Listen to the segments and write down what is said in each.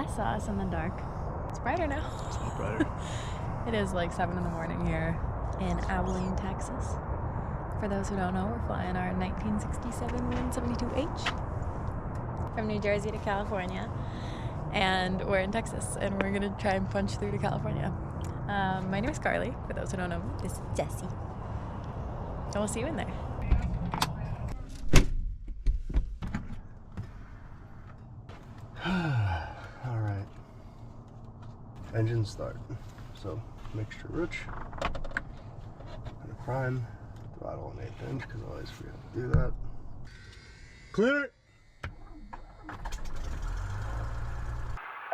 last saw us in the dark. It's brighter now. It's a lot brighter. It is like 7 in the morning here in Abilene, Texas. For those who don't know, we're flying our 1967 172H from New Jersey to California. And we're in Texas, and we're gonna try and punch through to California. My name is Carlee. For those who don't know me, this is Jessie. And we'll see you in there. All right. Engine start. So mixture rich and a prime, throttle an 1/8 inch because I always forget to do that. Clear it.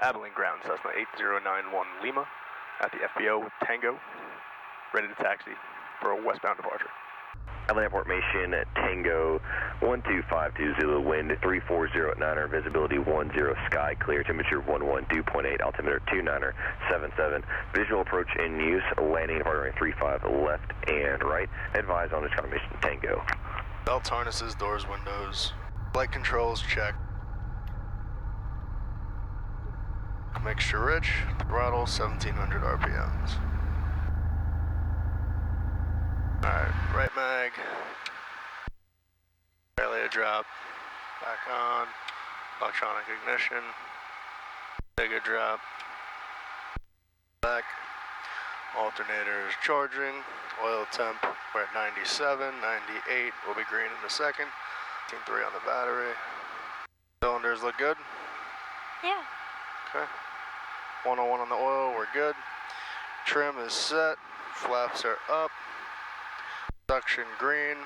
Abilene ground, Cessna 8091 Lima at the FBO with Tango, ready to taxi for a westbound departure. Abilene Airport Mission at Tango 12520 Zulu, wind 340 at 9er, visibility 10, sky clear, temperature 11, dew point 8, altimeter 2977, visual approach in use, landing departure 35 left and right, advise on this confirmation Tango. Belt harnesses, doors, windows, flight controls, check. Mixture rich, throttle 1700 RPMs. Alright, right mag, barely a drop, back on, electronic ignition, take a drop, back, alternator is charging, oil temp, we're at 97, 98, will be green in a second, 3 on the battery, cylinders look good? Yeah. Okay, 101 on the oil, we're good, trim is set, flaps are up, suction green,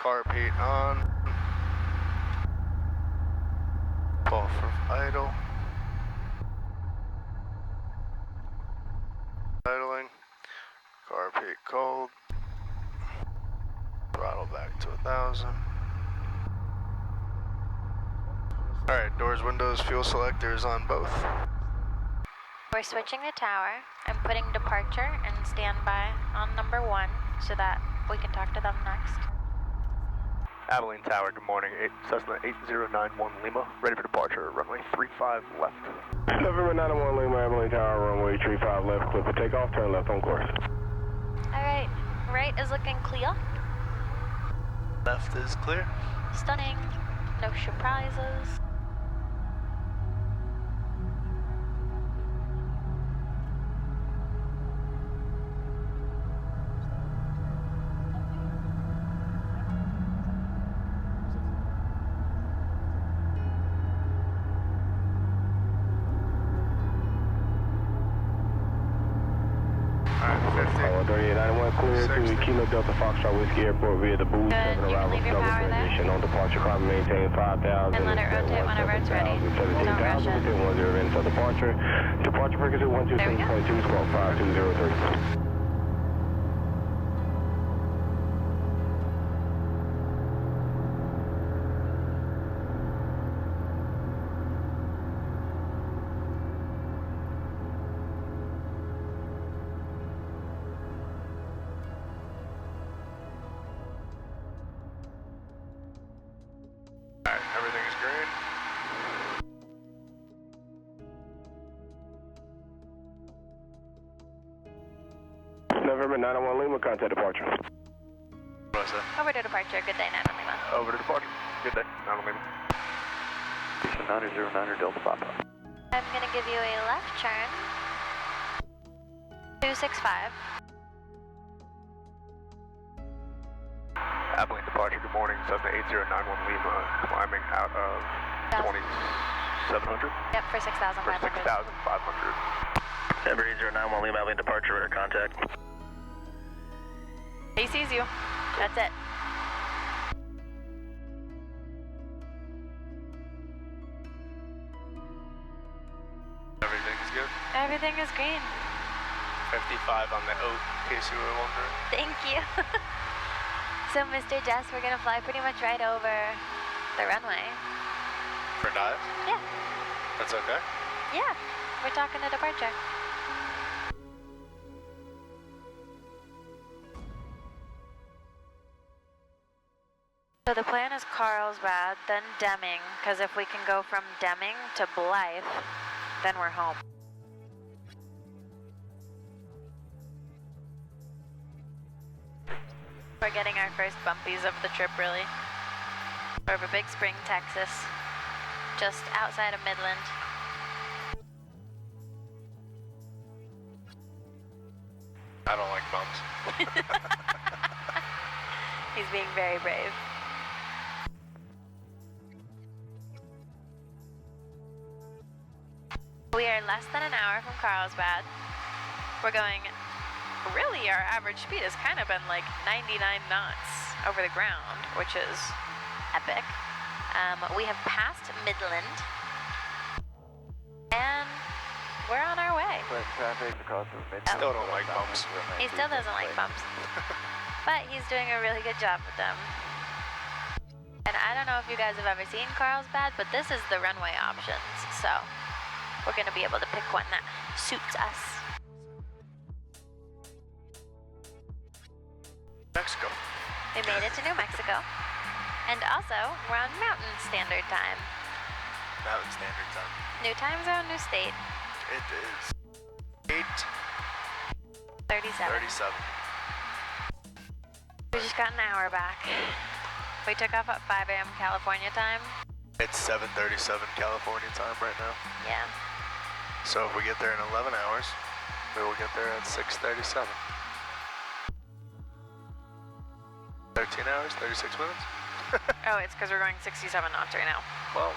carb heat on, off of idle, idling, carb heat cold, throttle back to 1000. Alright, doors, windows, fuel selectors on both. We're switching the tower. I'm putting departure and standby on number 1 so that we can talk to them next. Abilene Tower, good morning, Cessna 8091 Lima, ready for departure, runway 35 left. November 901 Lima, Abilene Tower, runway 35 left, clear for takeoff, turn left on course. Alright, right is looking clear. Left is clear. Stunning. No surprises. Kilo Delta Foxtrot Whiskey Airport via the booth. Good, you can leave your power there. On departure, climb maintain 5,000. And let it rotate whenever it's ready. Don't rush it. Within 10 minutes of departure. Departure frequency 127.2, squawk 5203. Everything is green. November 901 Lima, contact departure. What was that? Over to departure. Good day, 9 on Lima. Over to departure, good day, 9 Lima. 9009 Delta Papa. I'm going to give you a left turn. 265. Abilene departure, good morning, Cessna 8091 Lima, climbing out of 2700. Yep, for 6,500. For 6,500. November 8091 Lima, Abilene departure, radar contact. He sees you. That's it. Everything's good. Everything is green. 55 on the oat, in case you were wondering. Thank you. So, Mr. Jess, we're going to fly pretty much right over the runway. For dive? Yeah. That's okay? Yeah. We're talking to departure. So the plan is Carlsbad, then Deming, because if we can go from Deming to Blythe, then we're home. We're getting our first bumpies of the trip, really. We're over Big Spring, Texas, just outside of Midland. I don't like bumps. He's being very brave. We are less than an hour from Carlsbad. We're going, really our average speed has kind of been like 99 knots over the ground, which is epic. We have passed Midland, and we're on our way. Still don't like bumps. He still doesn't like bumps, but he's doing a really good job with them. And I don't know if you guys have ever seen Carlsbad, but this is the runway options, so we're gonna be able to pick one that suits us. Mexico. We made it to New Mexico, and also we're on Mountain Standard Time. Mountain Standard Time. New time zone, new state. It is 37. 8:37. We just got an hour back. We took off at 5 a.m. California time. It's 7:37 California time right now. Yeah. So if we get there in 11 hours, we will get there at 6:37. 13 hours, 36 minutes? Oh, it's because we're going 67 knots right now. Well,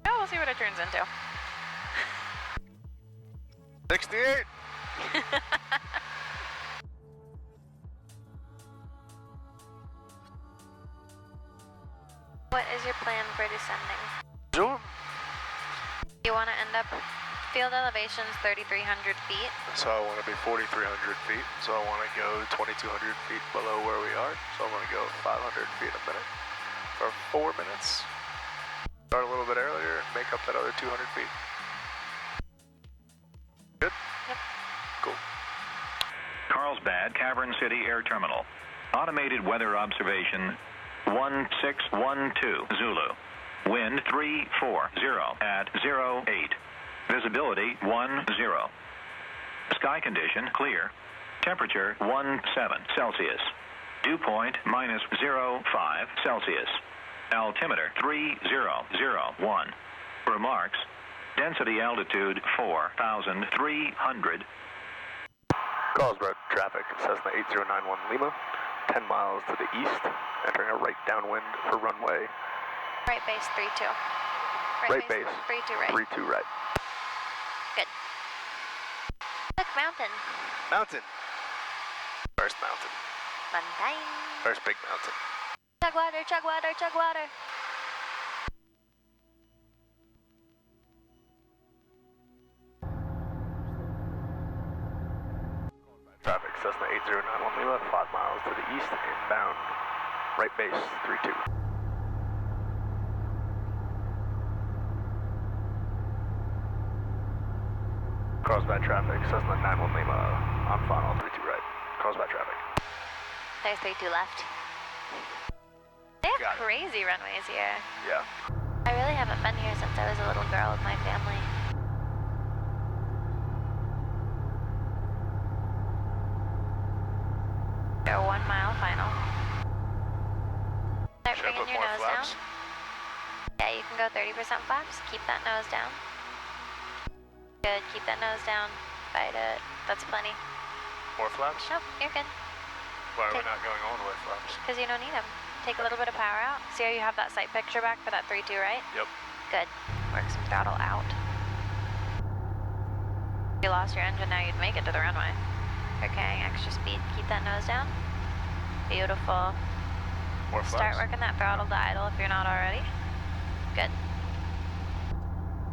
Oh, we'll see what it turns into. 68! What is your plan for descending? Zoom. You want to end up field elevations 3,300 feet. So I want to be 4,300 feet. So I want to go 2,200 feet below where we are. So I want to go 500 feet a minute for 4 minutes. Start a little bit earlier and make up that other 200 feet. Good? Yep. Cool. Carlsbad, Cavern City Air Terminal. Automated weather observation 1612 Zulu. Wind 340 at 08. Visibility 10. Sky condition clear. Temperature 17 Celsius. Dew point -05 Celsius. Altimeter 3001. Remarks. Density altitude 4,300. Carlsbad traffic, Cessna 8091 Lima, 10 miles to the east, entering a right downwind for runway. Right base 32. Right base. 32 right. 32 right. Good. Look, mountain. Mountain. First mountain. Mountain. First big mountain. Chug water, chug water, chug water. Traffic, Cessna 8091 Lima, 5 miles to the east, inbound. Right base 32. Carlsbad traffic, Cessna 91 Lima, on final 32 right. Carlsbad traffic. There's 32 left. They have Got it. crazy runways here. Yeah. I really haven't been here since I was a little girl with my family. Your 1 mile final. Start Should I bringing put your more nose flaps? down. Yeah, you can go 30% flaps. Keep that nose down. Good. Keep that nose down. Bite it. That's plenty. More flaps? Nope, you're good. Why are we Okay. not going all the way flaps? Because you don't need them. Take a little bit of power out. See how you have that sight picture back for that 3-2, right? Yep. Good. Work some throttle out. If you lost your engine now, you'd make it to the runway. You're carrying extra speed. Keep that nose down. Beautiful. More flaps? Start working that throttle to idle if you're not already. Good.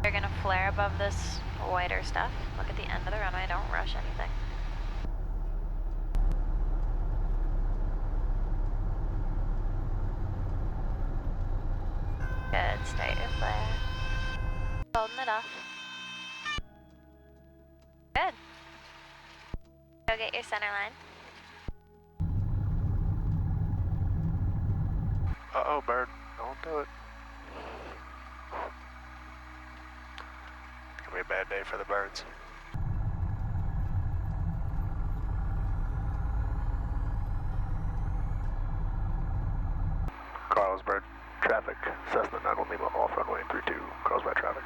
You're gonna flare above this whiter stuff. Look at the end of the runway. Don't rush anything. Good. Start your flare. Holding it off. Good. Go get your center line. Uh-oh, bird. Don't do it. a bad day for the birds. Carlsbad traffic, Cessna 91 Lima, off runway 32, Carlsbad traffic.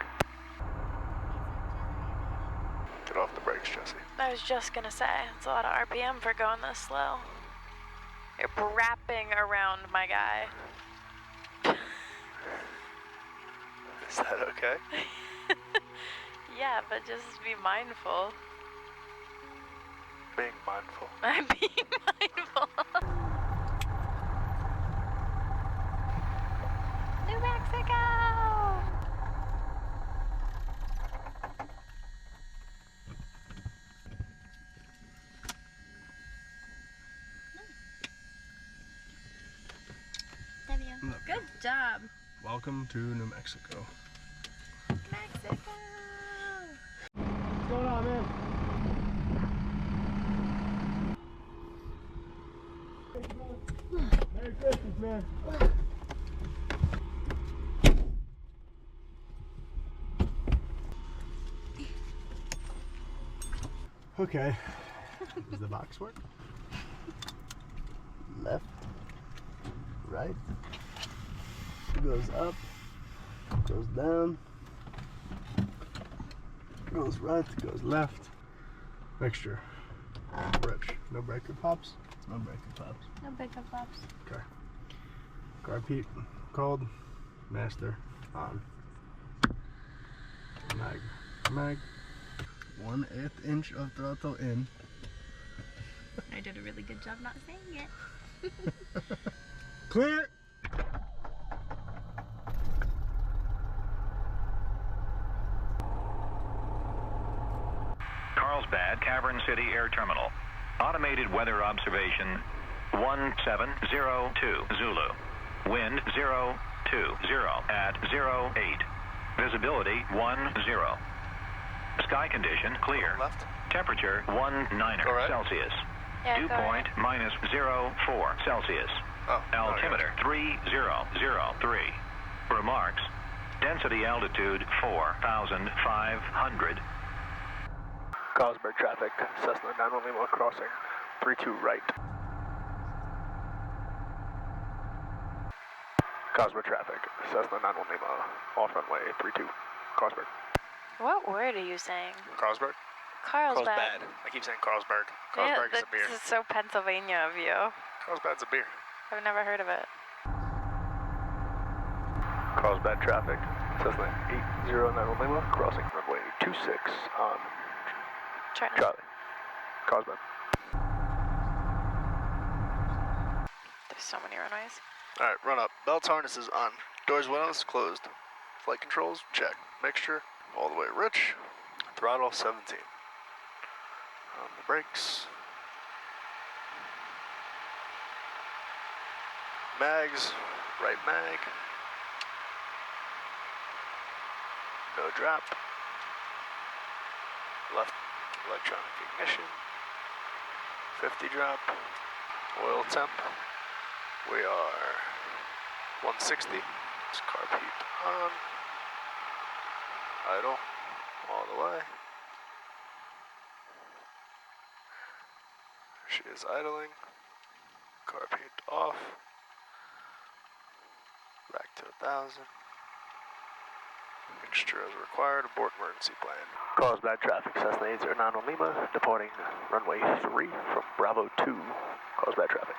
Get off the brakes, Jesse. I was just gonna say, it's a lot of RPM for going this slow. You're wrapping around my guy. Is that okay? Yeah, but just be mindful. Being mindful. I'm being mindful. New Mexico! Good job. Welcome to New Mexico. Mexico! What's going on, man? Merry Christmas, man. Okay. Does the box work? Left, right, goes up, goes down, goes right, goes left. Mixture. Rich. No breaker pops? No breaker pops. No breaker pops. Okay. Carpet called. Master on. Mag. 1/8 inch of throttle in. I did a really good job not saying it. Clear! Carlsbad, Cavern City Air Terminal. Automated weather observation 1702 Zulu. Wind 020 at 08. Visibility 10. Sky condition clear. Left. Temperature 19 All right. Celsius. Yeah, Dew go point ahead. minus 04 Celsius. Oh, Altimeter 3003. Remarks. Density altitude 4,500. Carlsbad traffic, Cessna 91 Lima crossing 32 right. Carlsbad traffic, Cessna 91 Lima, off runway 32, Carlsbad. What word are you saying? Carlsberg? Carlsbad. I keep saying Carlsberg. Yeah, Carlsberg is a beer. this is so Pennsylvania of you. Carlsbad's a beer. I've never heard of it. Carlsbad traffic, Cessna 8091 Lima, crossing runway 26 on Charlie. Carlsbad. There's so many runways. Alright, run up. Belt harnesses on. Doors windows closed. Flight controls, check. Mixture, all the way rich. Throttle, 17. On the brakes. Mags, right mag. No drop. Left electronic ignition. 50 drop. Oil temp. We are 160. It's carb heat on. Idle all the way. She is idling. Carb heat off. Back to 1,000. Mixture as required. Abort emergency plan. Carlsbad traffic, Cessna 8091 Lima, departing runway 3 from Bravo 2, Carlsbad traffic.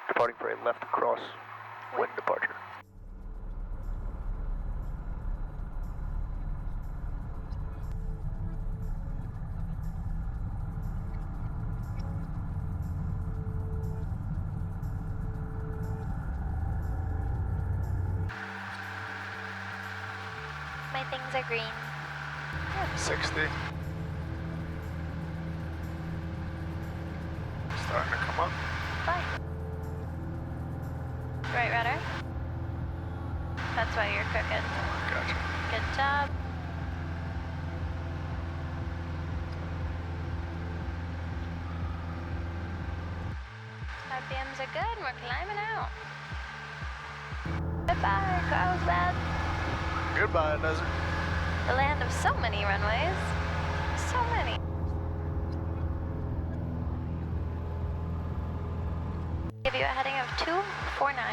Departing for a left cross wind departure. My things are green. 60. Starting to come up. Fine. Right rudder. That's why you're crooked. Gotcha. Good job. RPMs are good. We're climbing out. Goodbye, Carlsbad. Goodbye, desert. The land of so many runways. So many. Give you a heading of 249.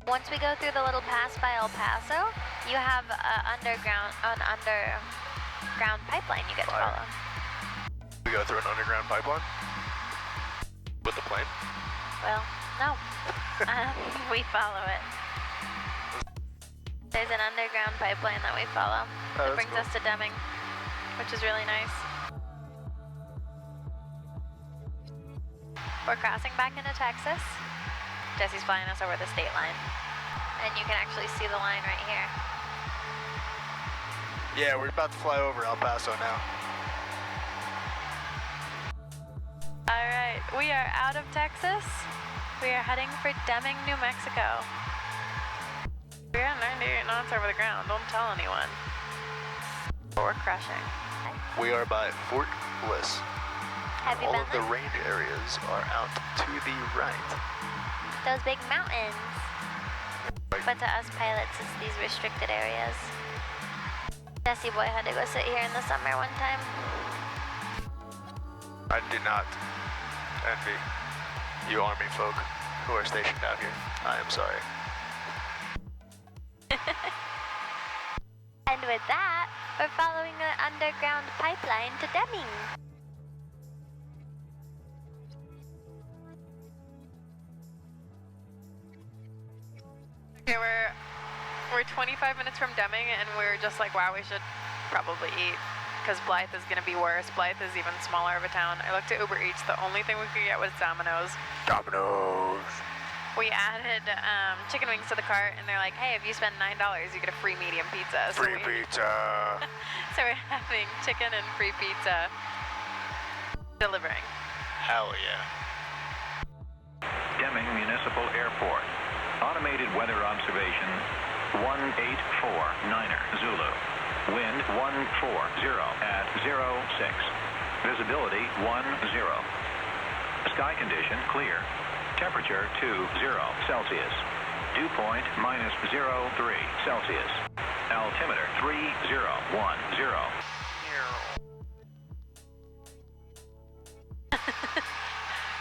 Once we go through the little pass by El Paso, you have an underground pipeline you get to follow. We go through an underground pipeline? With the plane? Well, no. We follow it. There's an underground pipeline that we follow. That brings us to Deming, which is really nice. We're crossing back into Texas. Jesse's flying us over the state line. And you can actually see the line right here. Yeah, we're about to fly over El Paso now. Alright, we are out of Texas. We are heading for Deming, New Mexico. We're at 98 knots over the ground. Don't tell anyone. But we're crushing. We are by Fort Bliss. Have you All been of the there? range areas are out to the right. Those big mountains. But to us pilots, it's these restricted areas. Jesse boy had to go sit here in the summer one time. I do not envy you Army folk who are stationed out here. I am sorry. And with that, we're following an underground pipeline to Deming. Okay, we're 25 minutes from Deming, and we're just like, wow, we should probably eat, because Blythe is going to be worse. Blythe is even smaller of a town. I looked at Uber Eats. The only thing we could get was Domino's. Domino's. We added chicken wings to the cart, and they're like, hey, if you spend $9, you get a free medium pizza. Free pizza. So we're having chicken and free pizza delivering. Hell yeah. Deming Municipal Airport. Automated weather observation 1849er Zulu. Wind 140 at 06. Visibility 10. Sky condition clear. Temperature 20 Celsius. Dew point -03 Celsius. Altimeter 3010.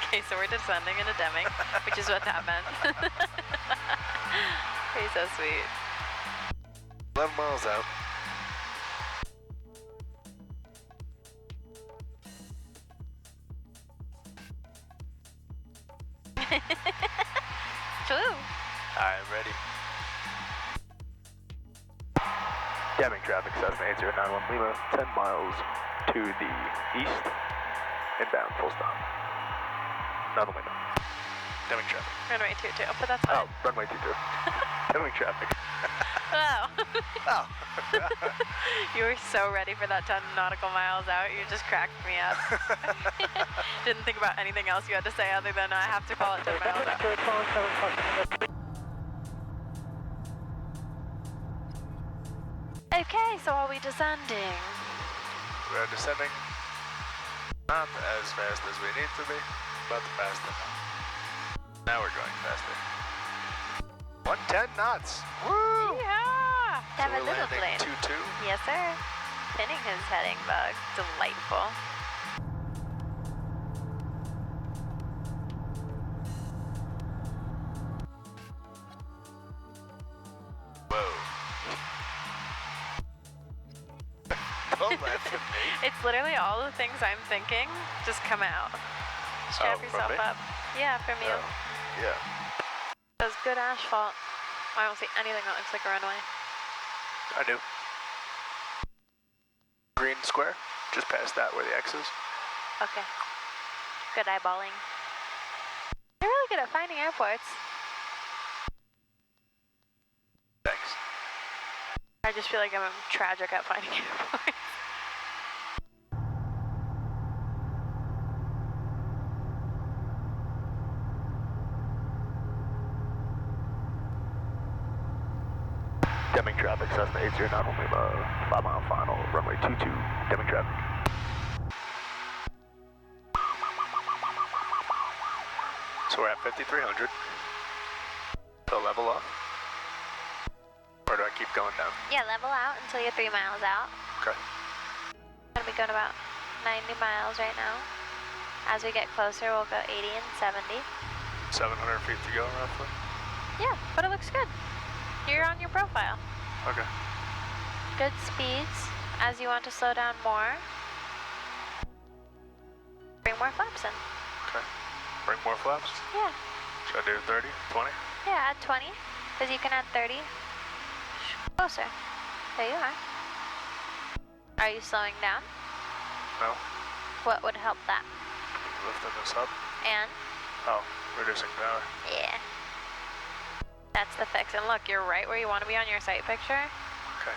Okay, so we're descending into Deming, which is what that meant. He's so sweet. 11 miles out. True. I'm ready. Deming traffic, Cessna 8091 Lima, 10 miles to the east, inbound, full stop. Not only that. Deming traffic. Runway 22, but that's fine. Oh, runway 22. Deming traffic. Oh. Oh. You were so ready for that 10 nautical miles out. You just cracked me up. Didn't think about anything else you had to say other than I have to call it 10 miles out. Okay, so are we descending? We're descending. Not as fast as we need to be, but fast enough. Now we're going faster. 110 knots. Woo! Yeah! Have a So we're little landing plane. 2-2. Yes, sir. Pinning his heading bug. Delightful. Whoa. Don't laugh at me. It's literally all the things I'm thinking just come out. Strap Oh, from yourself me? up. Yeah, from you. Oh, yeah. Those good asphalt. I don't see anything that looks like a runway. I do. Green square, just past that where the X is. Okay. Good eyeballing. They're really good at finding airports. Thanks. I just feel like I'm tragic at finding airports. Deming traffic, Cessna 809 Lima, 5 mile final, runway 22, Deming traffic. So we're at 5,300. So level up. Or do I keep going down? Yeah, level out until you're 3 miles out. Okay. Gonna be going about 90 miles right now. As we get closer, we'll go 80 and 70. 700 feet to go, roughly. Yeah, but it looks good. You're on your profile. Okay. Good speeds. As you want to slow down more, bring more flaps in. Okay. Bring more flaps? Yeah. Should I do 30, 20? Yeah, add 20, because you can add 30. Closer. There you are. Are you slowing down? No. What would help that? Lifting this up? And? Oh, reducing power. Yeah. That's the fix. And look, you're right where you want to be on your sight picture. Okay.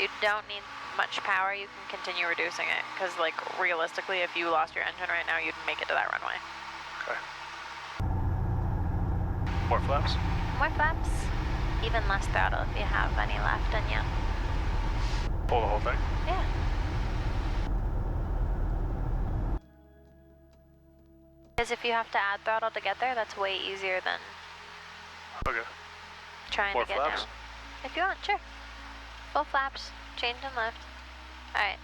You don't need much power. You can continue reducing it. Because, like, realistically, if you lost your engine right now, you'd make it to that runway. Okay. More flaps? More flaps. Even less throttle if you have any left in you. Pull the whole thing? Yeah. Because if you have to add throttle to get there, that's way easier than Okay. trying More to get flaps? down. If you want, sure. Full flaps, change and lift. Alright.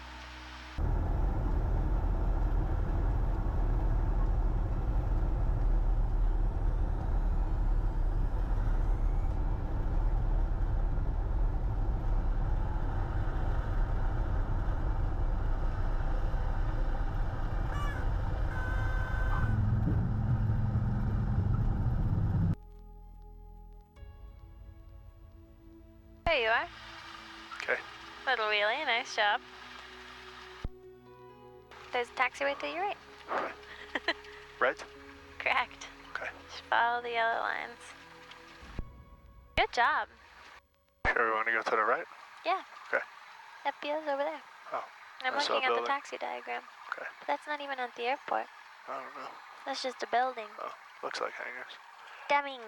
There you are. Okay. Little wheelie, nice job. There's a taxiway to your right. Okay. Right? Correct. Okay. Just follow the yellow lines. Good job. Sure, we want to go to the right? Yeah. Okay. FBO's over there. Oh. I'm I saw looking a at the building. taxi diagram. Okay. But that's not even at the airport. I don't know. That's just a building. Oh, looks like hangars. Deming.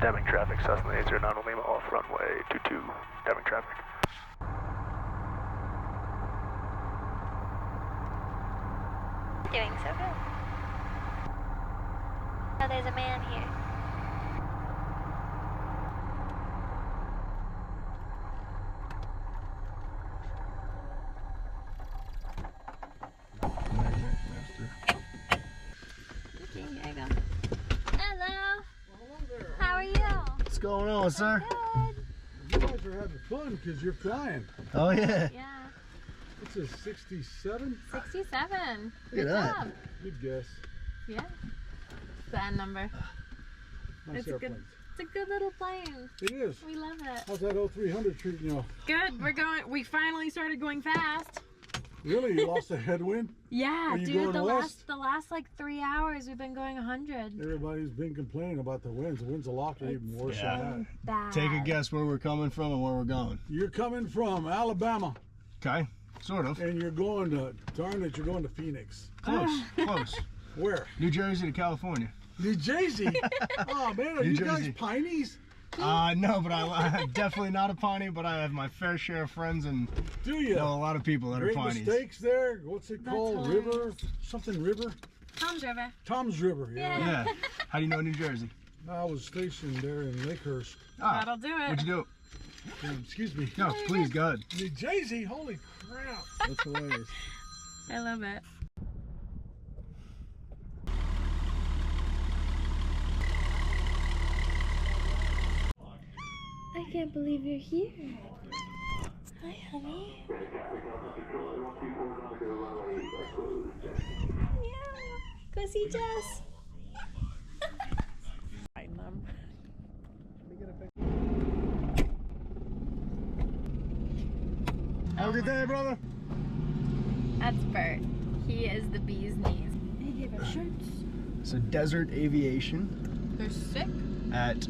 Deming traffic, Cessna 809 Lima, off runway 22, Deming traffic. Doing so good. Oh, there's a man here. Okay, here I go. Hello. How are you? What's going on, sir? Good. You guys are having fun because you're flying. Oh, yeah. Yeah. It's a 67? 67. Look at that. Good guess. Yeah. Bad number. Nice It's a airplanes. It's a good little plane. It is. We love it. How's that 0300 treating you? Good. We finally started going fast. Really? You lost a headwind? Yeah, Are you dude. going west? The last like 3 hours we've been going 100. Everybody's been complaining about the winds. The winds aloft are even worse than that. Bad. Take a guess where we're coming from and where we're going. You're coming from Alabama Okay, sort of. and you're going to, darn it, you're going to Phoenix. Close, close. Where? New Jersey to California. New Jersey? Oh man, are New you Jersey. guys Pineys? No, but I'm definitely not a Piney, but I have my fair share of friends and Do you? know a lot of people that Great are Pineys. mistakes there. What's it That's called? hilarious. River? Something River? Tom's River. Tom's River, yeah. Yeah. How do you know New Jersey? I was stationed there in Lakehurst. Ah, That'll do it. what'd you do? Excuse me. No, please, go ahead. New Jersey? Holy crap. That's hilarious. I love it. I can't believe you're here. Hi, honey. Yeah. Go see Jess. Find them. Have a good day, brother. That's Bert. He is the bee's knees. He gave us shirts. So Desert Aviation They're sick. at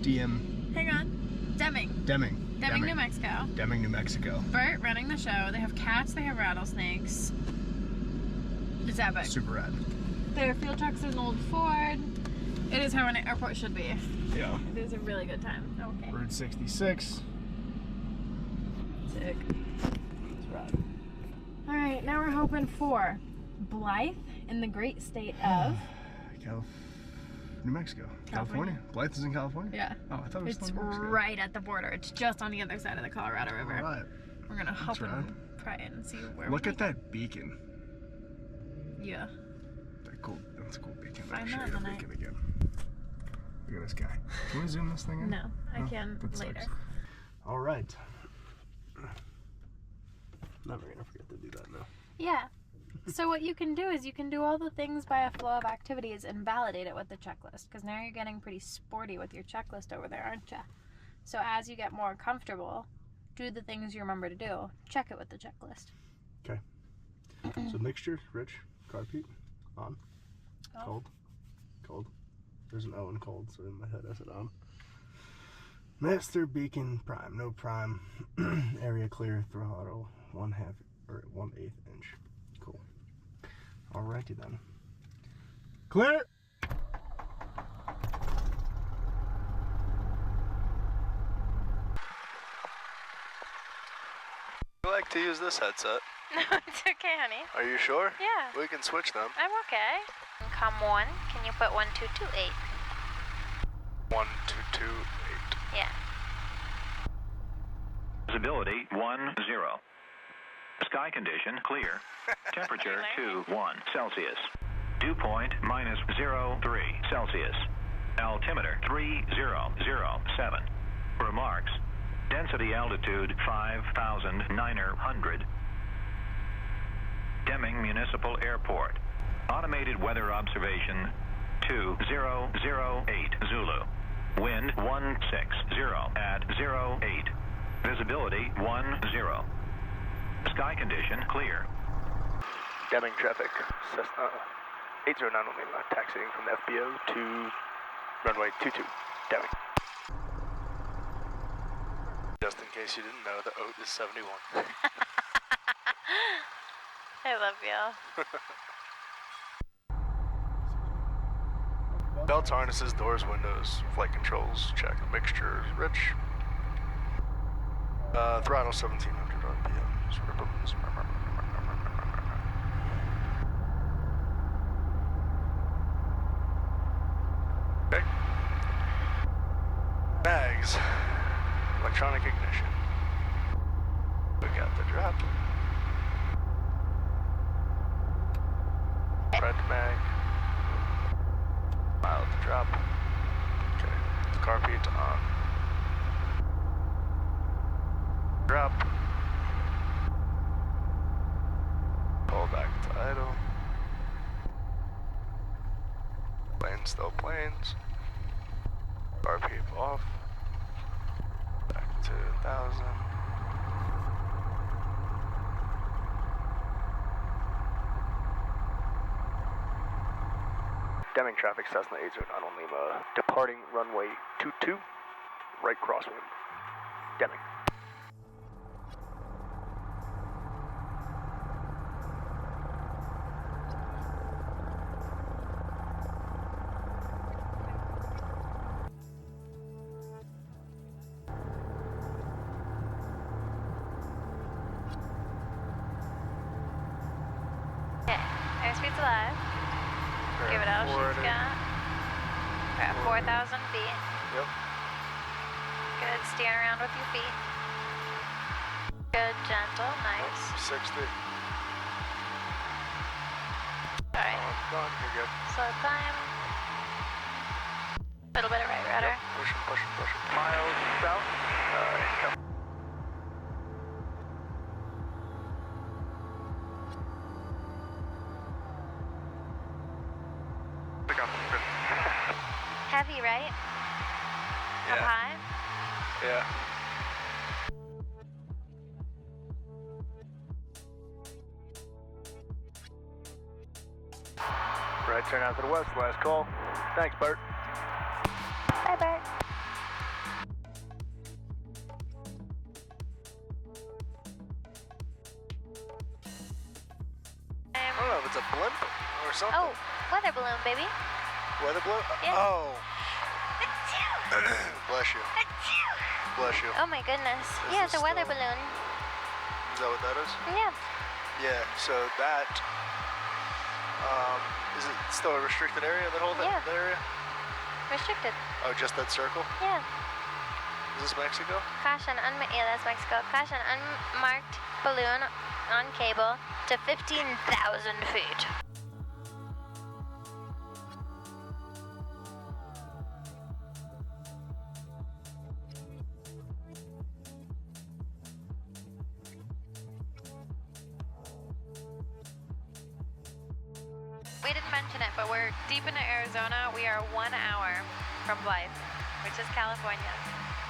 Hang on. Deming. Deming, New Mexico. Deming, New Mexico. Bert running the show. They have cats, they have rattlesnakes. It's epic. Super rad. Their fuel truck's an old Ford. It is how an airport should be. Yeah. It is a really good time. Okay. Route 66. Sick. All right, now we're hoping for Blythe in the great state of New Mexico. California? Blythe is in California? Yeah. Oh, I thought it was It's still in Mexico. right at the border. It's just on the other side of the Colorado River. All right. We're gonna hope That's and rad. try and see where Look we at that beacon. Yeah. That's a cool beacon. Find I'll show that you the in the night. beacon again. Look at this guy. Can we zoom this thing in? No, I can that later. sucks. All right. Never gonna forget to do that now. Yeah. So what you can do is you can do all the things by a flow of activities and validate it with the checklist, because now you're getting pretty sporty with your checklist over there, aren't you? So as you get more comfortable, do the things you remember to do. Check it with the checklist. Okay. So mixture, rich, carpet, on, cold, cold. There's an O in cold, so in my head I said on. Master beacon prime, no prime. Area clear, throttle 1/8 inch. Cool. Alrighty then. Clear. I like to use this headset. No, it's okay, honey. Are you sure? Yeah. We can switch them. I'm okay. Come one, can you put 1228? 1228. Yeah. Visibility 10. Sky condition clear. Temperature 21 Celsius. Dew point -03 Celsius. Altimeter 3007. Remarks. Density altitude 5,900. Deming Municipal Airport. Automated weather observation 2008 Zulu. Wind 160 at 08. Visibility 10. Sky condition clear. Deming traffic, Cessna 809 Lima, taxiing from the FBO to runway 22, Deming. Just in case you didn't know, the oat is 71. I love you. Belts, harnesses, doors, windows, flight controls, check. Mixture, rich. Throttle 1700 RPMs. Okay. Bags. Electronic ignition. We got the drop. Red mag. Mild drop. Okay. Carpet on. Drop. Pull back to idle. Planes still planes. RP off. Back to 1,000. Deming traffic, Cessna 809 Lima, departing runway 22, right crosswind. Deming. Okay, airspeed's alive. Give it all she's got. We're at 4,000 feet. Yep. Good, stand around with your feet. Good, gentle, nice. 60. Alright, Done. You're good. slow climb. Little bit of right rudder. Push him, push him, push him. Miles south. Come. Pick up. Heavy, right? Up Yeah. high? Yeah. Right turn out to the west, last call. Thanks, Bert. Bye, Bert. I don't know, the It's a blimp or something. Oh, weather balloon, baby. Weather balloon? Yeah. Oh. Bless you. Bless you. Oh my goodness. Is Yeah, it's a this weather the- balloon. Is that what that is? Yeah. Yeah, so that, is it still a restricted area, that whole Yeah. that area? Restricted. Oh, just that circle? Yeah. Is this Mexico? Caution, yeah, that's Mexico. Caution, unmarked balloon on cable to 15,000 feet. We didn't mention it, but we're deep into Arizona. We are 1 hour from Blythe, which is California,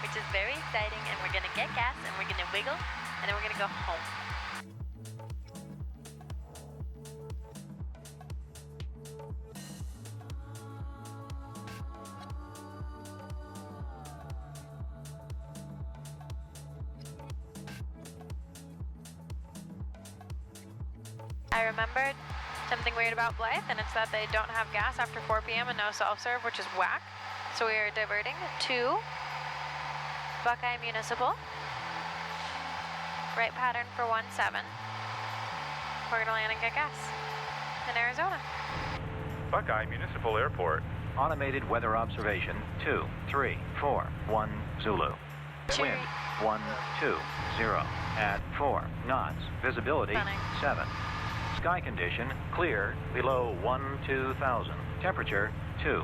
which is very exciting, and we're gonna get gas, and we're gonna wiggle, and then we're gonna go home. I remembered something weird about Blythe, and it's that they don't have gas after 4 p.m. and no self-serve, which is whack. So we are diverting to Buckeye Municipal. Right pattern for 17. We're gonna land and get gas in Arizona. Buckeye Municipal Airport. Automated weather observation 2341 Zulu. Wind 120 at 4 knots. Visibility Stunning. 7. Sky condition clear below 12,000. Temperature 2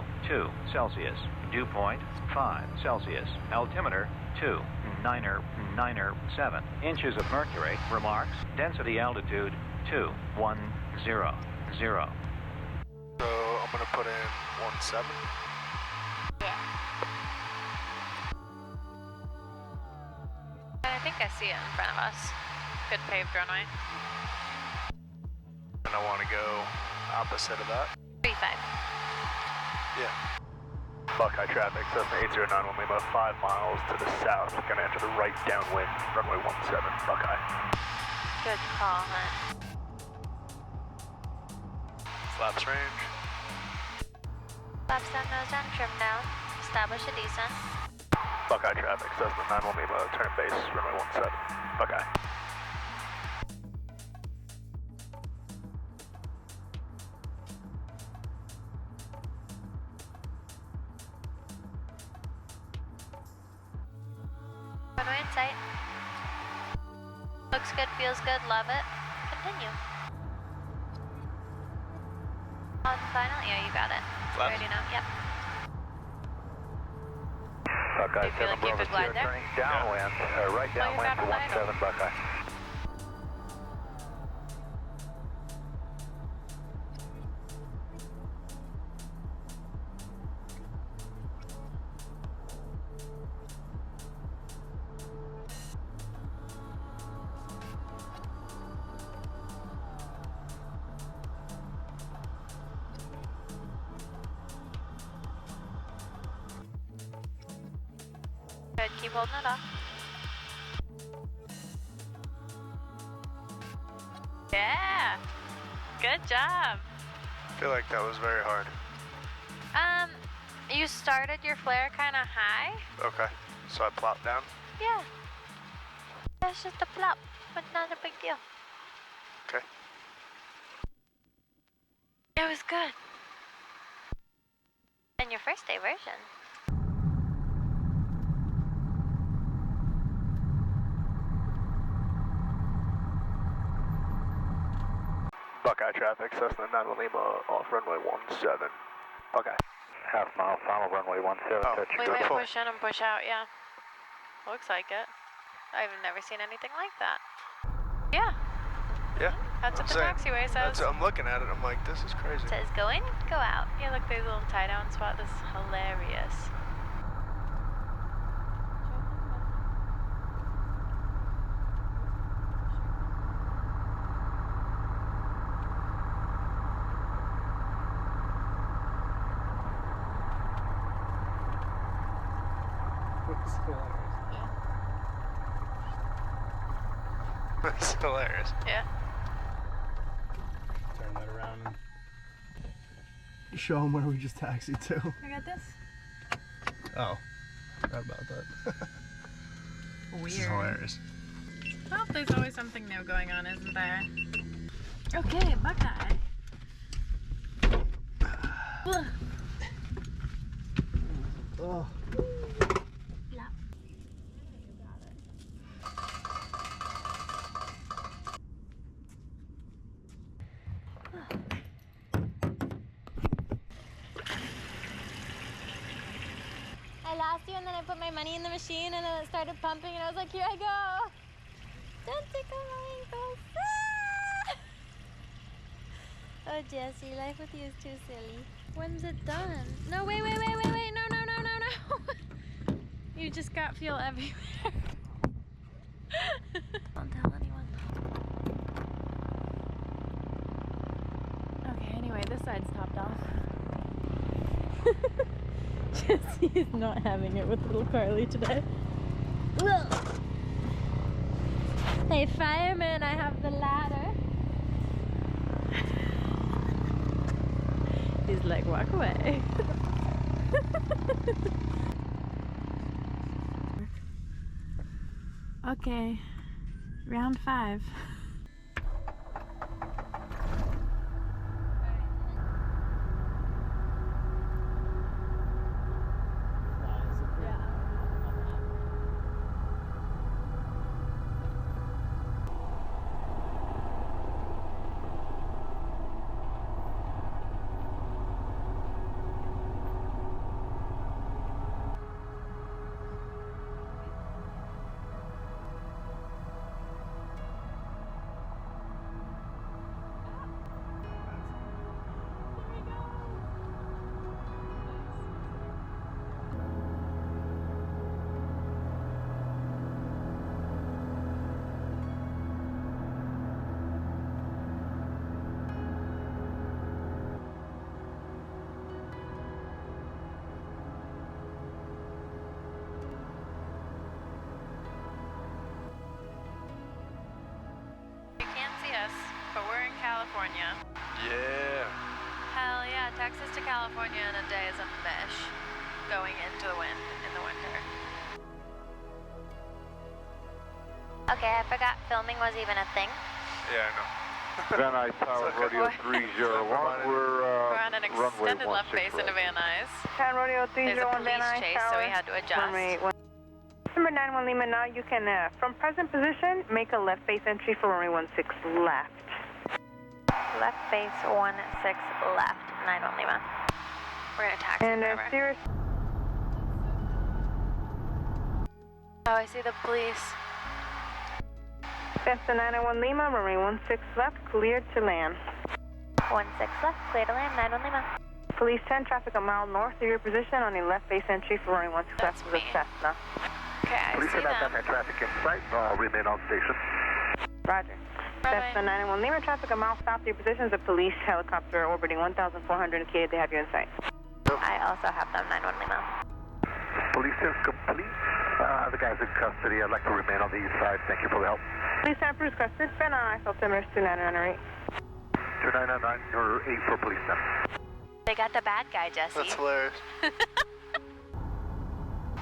Celsius. Dew point 5 Celsius. Altimeter 2,997 inches of mercury. Remarks. Density altitude 2100. So I'm gonna put in 17. And I think I see it in front of us. Good paved runway. And I want to go opposite of that. 35. Yeah. Buckeye traffic, Cessna 8091 Lima, 5 miles to the south. Gonna enter the right downwind, runway 17, Buckeye. Good call, hun. Flaps range. Flaps down, nose down, trim down. Establish a descent. Buckeye traffic, Cessna 91 Lima, turn base, runway 17, Buckeye. Runway in sight. Looks good, feels good, love it. Continue. On final? Yeah, you got it. Flaps. Already know. Yep. Buckeye You feel 7 like you Bravo could glide Sierra, there? turning downwind, right you're downwind not for gliding. 17, Buckeye. Good, keep holding it off. Yeah! Good job! I feel like that was very hard. You started your flare kind of high. Okay. So I plop down. Yeah. That's just a flop, but not a big deal. Okay. It was good. And your first diversion. Buckeye traffic, Cessna 91 Lima, off runway 17, Buckeye. Half mile, final runway 17, Oh. touch We go. might full. push in and push out, yeah. Looks like it. I've never seen anything like that. Yeah, Yeah. that's what the saying. taxiway says. I'm looking at it. I'm like, this is crazy. It says go in, go out. Yeah, look, there's a little tie down spot. This is hilarious. It's hilarious. Yeah. Turn that around. around and show them where we just taxied to. I got this. Oh, forgot about that. Weird. This is hilarious. Well, there's always something new going on, isn't there? Okay, Buckeye. Oh. I lost you and then I put my money in the machine and then it started pumping and I was like, here I go. Don't tickle my ankles. Ah! Oh, Jesse, life with you is too silly. When's it done? No, wait, no. You just got fuel everywhere. Don't tell anyone. Okay, anyway, this side's topped off. Jesse's not having it with little Carlee today. Hey, fireman, I have the ladder. He's like, walk away. Okay, round 5. But we're in California. Yeah. Hell yeah, Texas to California in a day is a mish. Going into the wind in the winter. Okay, I forgot filming was even a thing. Yeah, I know. Van Nuys Tower, rodeo 301. We're on an runway extended left base into Van Nuys. Town rodeo There's a 301 Van police Nuys chase, so we had to adjust. Number 91 Lima, now you can, from present position, make a left base entry for runway 16 left. Left base 16 left, 91 Lima. We're gonna taxi And forever. Cirrus. Oh, I see the police. Cessna 901 Lima, runway 16 left, cleared to land. 16 left, clear to land, 91 Lima. Police 10, traffic a mile north of your position on a left base entry for runway 16 left with a Cessna. Okay, I Police see are not them. done traffic in sight. Remain on station. Roger. Cessna 901 Lima, traffic a mile south of your position is a police helicopter orbiting 1,400 indicated they have you in sight. I also have them, 91 Lima. Police is complete. The guy's in custody. I'd like to remain on the east side. Thank you for the help. Police Sampras requested, Van Nuys, altimeter 2998. 2999, you're 8 for police 10. They got the bad guy, Jesse. That's hilarious.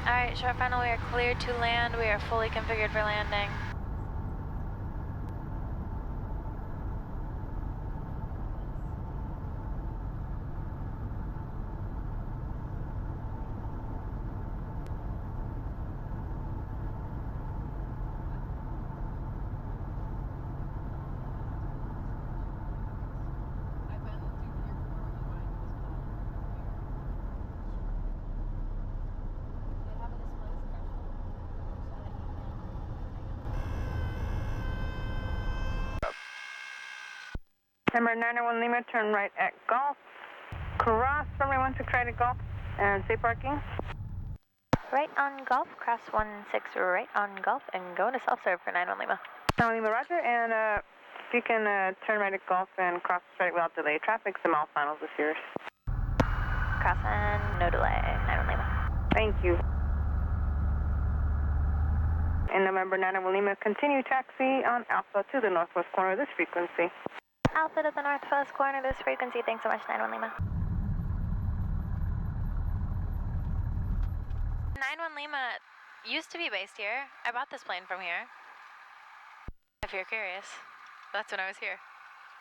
Alright, short final, we are cleared to land. We are fully configured for landing. Number 901 Lima, turn right at Golf. Cross runway 16 right at Golf. And safe parking. Right on Golf, cross 16 right on Golf, and go into self-serve for 91 Lima. 901 Lima, roger. And if you can turn right at Golf and cross straight without delay traffic, some mile finals is yours. Cross and no delay, 91 Lima. Thank you. In November 901 Lima, continue taxi on Alpha to the northwest corner of this frequency. Alpha to the northwest corner, this frequency. Thanks so much, 91 Lima. 91 Lima used to be based here. I bought this plane from here. If you're curious. That's when I was here.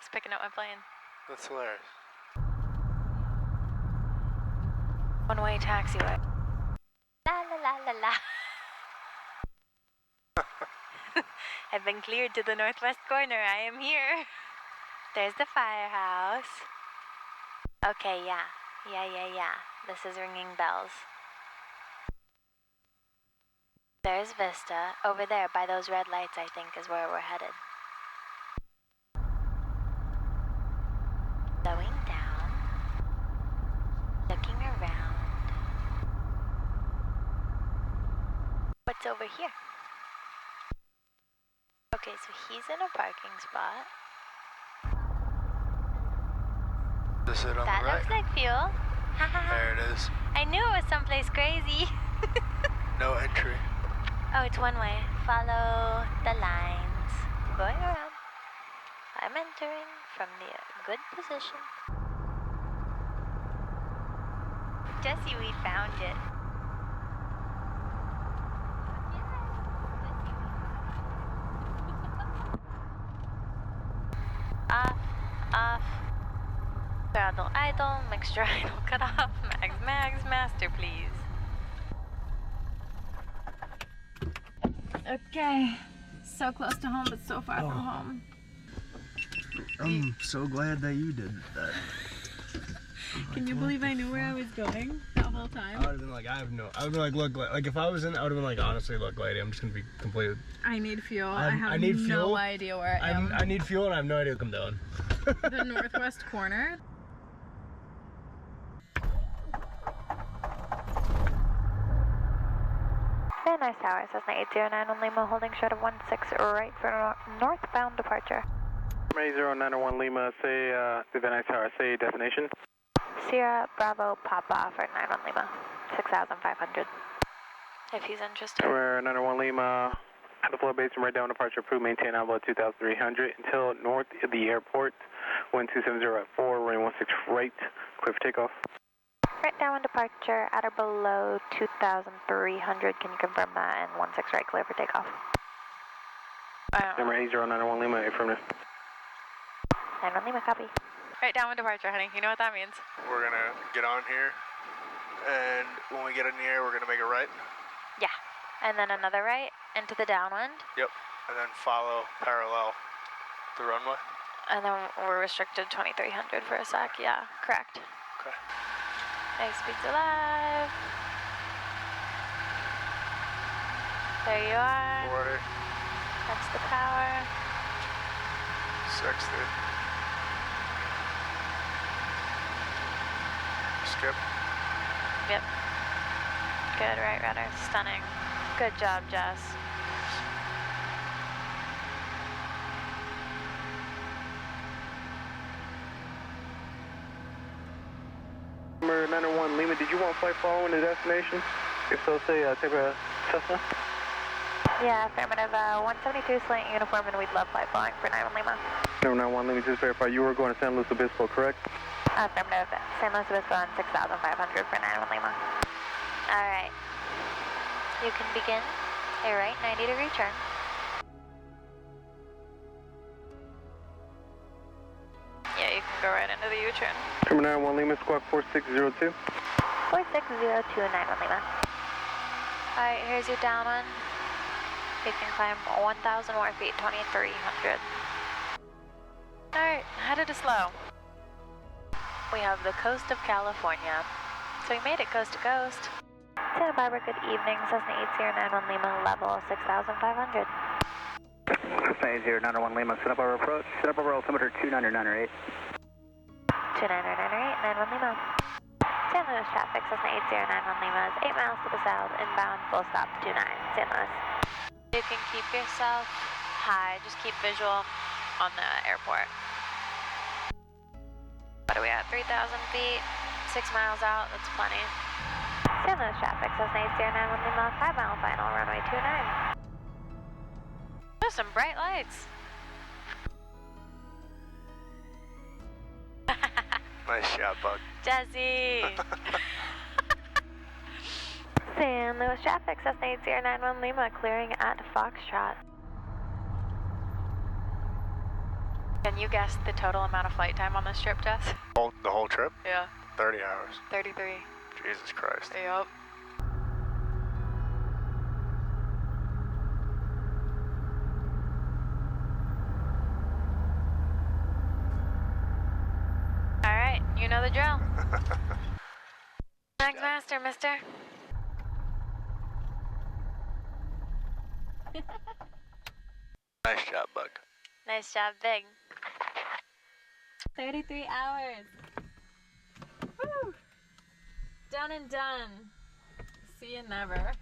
Just picking up my plane. That's hilarious. One-way taxiway. La la la la la. I've been cleared to the northwest corner. I am here. There's the firehouse. Okay, yeah. Yeah. This is ringing bells. There's Vista. Over there by those red lights, I think, is where we're headed. Slowing down. Looking around. What's over here? Okay, so he's in a parking spot. This is it on That the right? looks like fuel. There it is. I knew it was someplace crazy. No entry. Oh, it's one way. Follow the lines. Going around. I'm entering from the good position. Jesse, we found it. Off. Throttle idle, mixture idle, cut off, mags, master please. Okay. So close to home, but so far from home. I'm so glad that you did that. Can you believe I knew where I was going the whole time? I would have been like, I would have been like, look, like if I was in, I would have been like, honestly, look, lady, I'm just gonna be completely. I need fuel. I have need no fuel. idea where I am. I need fuel and I have no idea what I'm doing. The northwest corner. Very nice tower, Cessna 809 Lima, holding short of 16 right for northbound departure. 8091 Lima, say, the Van Nuys Tower, say destination. Sierra Bravo Papa for 91 Lima, 6,500. If he's interested. We're 901 Lima, at the floor base and right down departure approved, maintain envelope 2,300 until north of the airport, 1270 at 4, running 16 right, clear for takeoff. Right down departure at or below 2,300, can you confirm that, and 16 right, clear for takeoff. Number 8091 Lima, affirmative. 91 Lima, copy. Right down with departure, honey. You know what that means. We're gonna get on here, and when we get in the air, we're gonna make a right. Yeah, and then another right into the downwind. Yep, and then follow parallel the runway. And then we're restricted 2,300 for a sec. Yeah, correct. Okay. Nice speeds alive. There you are. 40, That's the power. 60. Skip. Yep. Good, right rudder. Stunning. Good job, Jess. Number 901 Lima, did you want flight following the destination? If so, say, take a Cessna. Yeah, affirmative. 172 slant uniform, and we'd love flight following for 91 Lima. Number 901 Lima, just verify you were going to San Luis Obispo, correct? Affirmative. San Luis Obispo on 6,500 for 91 Lima. All right. You can begin a right 90-degree turn. Yeah, you can go right into the U-turn. Number 901 Lima, squawk 4602. 4602 91 Lima. All right, here's your downwind. You can climb 1,000 more feet, 2,300. All right, headed to slow. We have the coast of California. So we made it coast to coast. Santa Barbara, good evening. Cessna 8091 Lima, level 6,500. Cessna 8091 Lima, set up our approach. Set up our altimeter 29908. 29908, 91 Lima. San Luis traffic, Cessna 8091 Lima is 8 miles to the south, inbound, full stop, 29, San Luis. You can keep yourself high, just keep visual on the airport. What are we at, 3,000 feet, 6 miles out, that's plenty. San Luis traffic, Cessna 8091 Lima, 5 mile final, runway 29. There's some bright lights. Nice shot, Buck. Jesse! San Luis traffic, Cessna 8091 Lima, clearing at Foxtrot. Can you guess the total amount of flight time on this trip, Jess? The whole trip? Yeah. 30 hours. 33. Jesus Christ. Yep. Alright, you know the drill. Next master, mister. Nice job, Buck. Nice job, Big. 33 hours. Woo! Done and done. See you never.